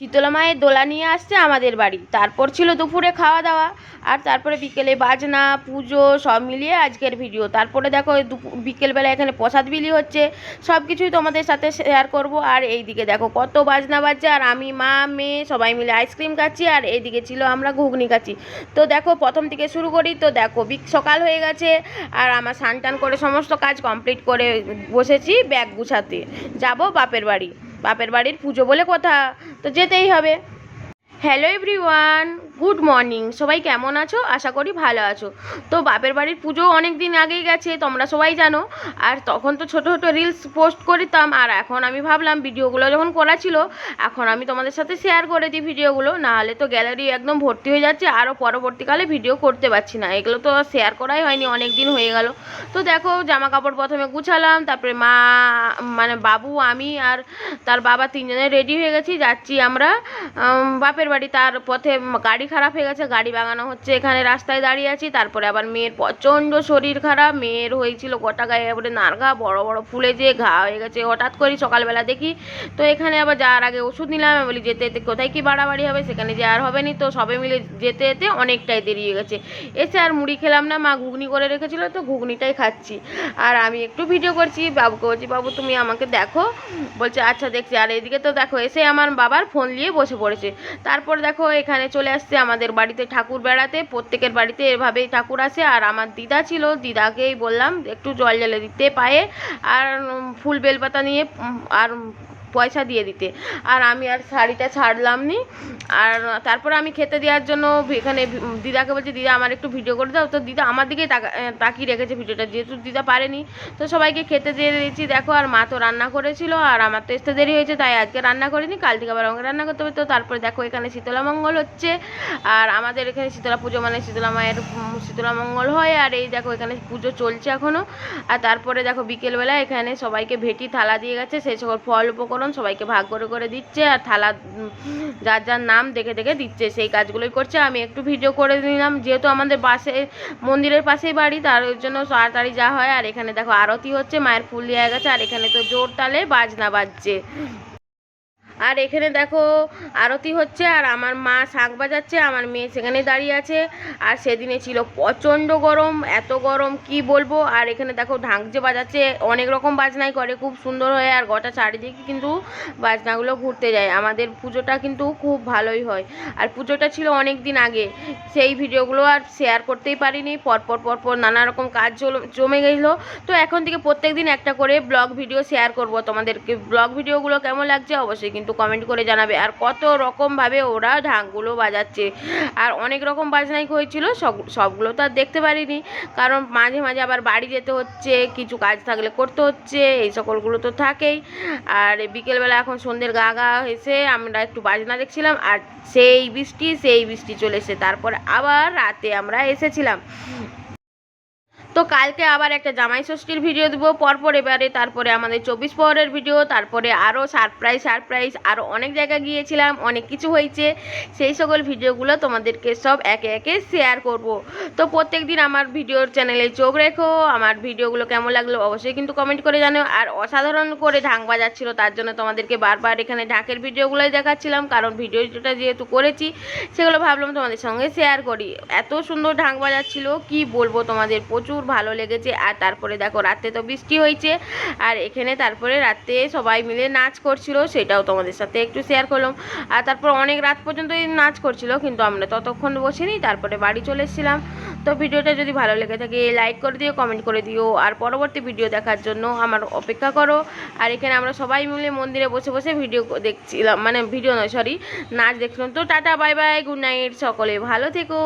শীতলা মায়ের দোলা নিয়ে আসছে আমাদের বাড়ি। তারপর ছিল দুপুরে খাওয়া দাওয়া, আর তারপরে বিকেলে বাজনা পুজো সব মিলিয়ে আজকের ভিডিও। তারপরে দেখো বিকেলবেলা এখানে প্রসাদ বিলি হচ্ছে, সব কিছুই তোমাদের সাথে শেয়ার করব। আর এইদিকে দেখো কত বাজনা বাজছে, আর আমি মা মেয়ে সবাই মিলে আইসক্রিম খাচ্ছি, আর এইদিকে ছিল আমরা ঘুগনি খাচ্ছি। তো দেখো প্রথম থেকে শুরু করি। তো দেখো সকাল হয়ে গেছে, আর আমার স্নান টান করে সমস্ত কাজ কমপ্লিট করে বসেছি ব্যাগ গুছাতে, যাব বাপের বাড়ি। বাপের বাড়ির পুজো বলে কথা, তো যেতেই হবে। Hello everyone, good morning. সবাই কেমন আছো? আশা করি ভালো আছো। তো বাপের বাড়ির পুজো অনেক দিন আগেই গেছে, তোমরা সবাই জানো। আর তখন তো ছোটো ছোটো রিলস পোস্ট করতাম, আর এখন আমি ভাবলাম ভিডিওগুলো যখন করা ছিল, এখন আমি তোমাদের সাথে শেয়ার করে দিই ভিডিওগুলো, নাহলে তো গ্যালারি একদম ভর্তি হয়ে যাচ্ছে, আরও পরবর্তীকালে ভিডিও করতে পারছি না। এগুলো তো শেয়ার করাই হয়নি, অনেক দিন হয়ে গেল। তো দেখো জামা কাপড় প্রথমে গুছালাম, তারপরে মা মানে বাবু আমি আর তার বাবা তিনজনে রেডি হয়ে গেছি, যাচ্ছি আমরা বাপের বাড়ি। তার পথে গাড়ি খারাপ হয়ে গেছে, গাড়ি বাগানো হচ্ছে, এখানে রাস্তায় দাঁড়িয়ে আছি। তারপরে আবার মেয়ের প্রচণ্ড শরীর খারাপ, মেয়ের হয়েছিল গোটা গায়ে এবারে নারঘা, বড় বড় ফুলে যে ঘা হয়ে গেছে। হঠাৎ করে সকালবেলা দেখি, তো এখানে আবার যাওয়ার আগে ওষুধ নিলাম। বলি যেতে যেতে কোথায় কি বাড়াবাড়ি হবে, সেখানে যে আর হবে নি। তো সবাই মিলে যেতে যেতে অনেকটাই দেরি হয়ে গেছে। এসে আর মুড়ি খেলাম না, মা ঘুগনি করে রেখেছিল, তো ঘুগনিটাই খাচ্ছি। আর আমি একটু ভিডিও করছি, বাবুকে বলছি বাবু তুমি আমাকে দেখো, বলছে আচ্ছা দেখছি। আর এদিকে তো দেখো এসে আমার বাবার ফোন নিয়ে বসে পড়েছে। তারপর দেখো এখানে চলে আসছে আমাদের বাড়িতে ঠাকুর বেড়াতে, প্রত্যেকের বাড়িতে এভাবেই ঠাকুর আসে। আর আমার দিদা ছিল, দিদাকেই বললাম একটু জল জ্বালে দিতে পায়ে, আর ফুল বেলপাতা নিয়ে আর পয়সা দিয়ে দিতে। আর আমি আর শাড়িটা ছাড়লাম নি। আর তারপরে আমি খেতে দেওয়ার জন্য এখানে দিদাকে বলছি দিদা আমার একটু ভিডিও করে দাও। তো দিদা আমার দিকেই তাকিয়ে রেখেছে ভিডিওটা, যেহেতু দিদা পারেনি। তো সবাইকে খেতে দিয়ে দিয়েছি দেখো। আর মা তো রান্না করেছিল, আর আমার তো আসতে দেরি হয়েছে, তাই আজকে রান্না করিনি, কাল থেকে আবার আমাকে রান্না করতে হবে। তো তারপরে দেখো এখানে শীতলা মঙ্গল হচ্ছে, আর আমাদের এখানে শীতলা পুজো মানে শীতলা মায়ের শীতলা মঙ্গল হয়। আর এই দেখো এখানে পুজো চলছে এখনও। আর তারপরে দেখো বিকেলবেলা এখানে সবাইকে ভেটি থালা দিয়ে গেছে, সেই সকল ফল উপকরণ সবাইকে ভাগ করে করে দিচ্ছে, আর থালা যার যার নাম দেখে দেখে দিচ্ছে, সেই কাজগুলোই করছে। আমি একটু ভিডিও করে নিলাম, যেহেতু আমাদের পাশে মন্দিরের পাশেই বাড়ি, তার জন্য তাড়াতাড়ি যা হয়। আর এখানে দেখো আরতি হচ্ছে, মায়ের ফুল দেওয়া গেছে, আর এখানে তো জোর তালে বাজনা বাজছে। আর এখানে দেখো আরতি হচ্ছে, আর আমার মা শাঁখ বাজাচ্ছে, আমার মেয়ে সেখানে দাঁড়িয়ে আছে। আর সেদিনে ছিল প্রচণ্ড গরম, এত গরম কি বলবো। আর এখানে দেখো ঢাক যে বাজাচ্ছে, অনেক রকম বাজনাই করে, খুব সুন্দর হয়। আর গোটা চারিদিকে কিন্তু বাজনাগুলো ঘুরতে যায়। আমাদের পুজোটা কিন্তু খুব ভালোই হয়। আর পুজোটা ছিল অনেক দিন আগে, সেই ভিডিওগুলো আর শেয়ার করতেই পারিনি, পরপর নানা রকম কাজ জমে গেছিলো। তো এখন থেকে প্রত্যেক দিন একটা করে ব্লগ ভিডিও শেয়ার করব তোমাদেরকে। ব্লগ ভিডিওগুলো কেমন লাগছে অবশ্যই কিন্তু কমেন্ট করে জানাবে। আর কত রকমভাবে ওরা ঢাকগুলো বাজাচ্ছে, আর অনেক রকম বাজনাই হয়েছিল, সবগুলো তো আর দেখতে পারিনি, কারণ মাঝে মাঝে আবার বাড়ি যেতে হচ্ছে, কিছু কাজ থাকলে করতে হচ্ছে, এই সকলগুলো তো থাকেই। আর বিকেলবেলা এখন সন্ধ্যের গা এসে আমরা একটু বাজনা দেখছিলাম, আর সেই বৃষ্টি চলে এসে তারপর আবার রাতে আমরা এসেছিলাম। তো কালকে আবার একটা জামাই ষষ্ঠীর ভিডিও দেবো পরপর এবারে, তারপরে আমাদের 24 প্রহরের ভিডিও, তারপরে আরও সারপ্রাইজ আরও অনেক জায়গা গিয়েছিলাম, অনেক কিছু হয়েছে, সেই সকল ভিডিওগুলো তোমাদেরকে সব একে একে শেয়ার করব। তো প্রত্যেক দিন আমার ভিডিওর চ্যানেলে চোখ রেখো, আমার ভিডিওগুলো কেমন লাগলো অবশ্যই কিন্তু কমেন্ট করে জানাও। আর অসাধারণ করে ঢাক বাজাচ্ছিল, তার জন্য তোমাদেরকে বারবার এখানে ঢাকের ভিডিওগুলোই দেখাচ্ছিলাম, কারণ ভিডিওটা যেহেতু করেছি সেগুলো ভাবলাম তোমাদের সঙ্গে শেয়ার করি। এত সুন্দর ঢাক বাজাচ্ছিল কি বলবো তোমাদের, প্রচুর ভালো লেগেছে। আর তারপরে দেখো রাতে তো বৃষ্টি হয়েছে, আর এখানে তারপরে রাতে সবাই মিলে নাচ করছিল, সেটাও তোমাদের সাথে একটু শেয়ার করলাম। আর তারপর অনেক রাত পর্যন্ত নাচ করছিল, কিন্তু আমরা ততক্ষণ বসিনি, তারপরে বাড়ি চলে এসেছিলাম। তো ভিডিওটা যদি ভালো লেগে থাকে লাইক করে দিও, কমেন্ট করে দিও, আর পরবর্তী ভিডিও দেখার জন্য আমার অপেক্ষা করো। আর এখানে আমরা সবাই মিলে মন্দিরে বসে বসে ভিডিও দেখছিলাম, মানে ভিডিও নয় সরি, নাচ দেখছিলাম। তো tata bye bye, good night, সকলে ভালো থেকো।